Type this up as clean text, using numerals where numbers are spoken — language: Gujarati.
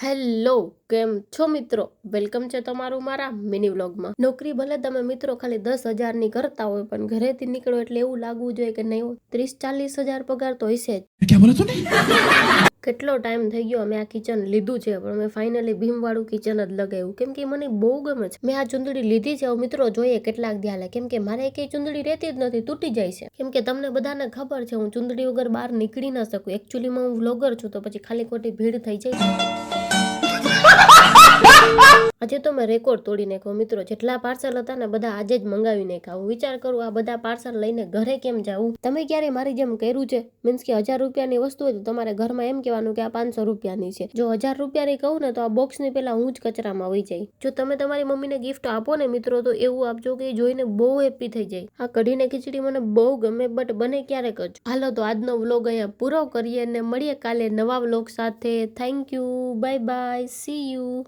હેલો, કેમ છો મિત્રો? વેલકમ છે તમારું મારા મિની વ્લોગમાં. નોકરી ભલે તમે મિત્રો ખાલી 10,000ની કરતા હોય, પણ ઘરેથી નીકળો એટલે એવું લાગવું જોઈએ કે નહીં 30-40 હજાર પગાર તો હશે જ. क्या बोला तूने? કેટલો ટાઈમ થઈ ગયો મેં આ કિચન લીધું છે, પણ મેં ફાઇનલી ભીમવાળું કિચન જ લગાવ્યું, કેમ કે મને બહુ ગમે છે. મેં આ ચૂંદડી લીધી છે. મિત્રો જોઈએ કેટલાક ધ્યાલે, કેમ કે મારે કઈ ચૂંદડી રહેતી જ નથી, તૂટી જાય છે. કેમ કે તમને બધાને ખબર છે હું ચૂંદડી વગર બહાર નીકળી ન શકું. એકચ્યુઅલીમાં હું વ્લોગર છું, તો પછી ખાલી ખોટી ભીડ થઈ જાય. આજે તો મેં રેકોર્ડ તોડી નાખ્યો મિત્રો. જેટલા પાર્સલ હતા ને બધા આજે જ મંગાવી નાખ્યા. હું વિચાર કરું આ બધા પાર્સલ લઈને ઘરે કેમ જાવું. તમે ક્યારે મારી જેમ કર્યું છે? મીન્સ કે 1000 રૂપિયાની વસ્તુ હોય તો તમારે ઘરમાં એમ કહેવાનું કે આ 500 રૂપિયાની છે. જો 1000 રૂપિયાની કહું ને તો આ બોક્સની પેલા હું જ કચરામાં વહી જાય. જો તમે તમારી મમ્મીને ગિફ્ટ આપો ને મિત્રો, તો એવું આપજો કે જોઈને બહુ હેપી થઈ જાય. આ કઢીને ખીચડી મને બહુ ગમે, બટ બને ક્યારેક જ. હાલો તો આજનો વ્લોગ અહીંયા પૂરો કરીએ અને મળીએ કાલે નવા વ્લોગ સાથે. Thank you, bye bye, C you.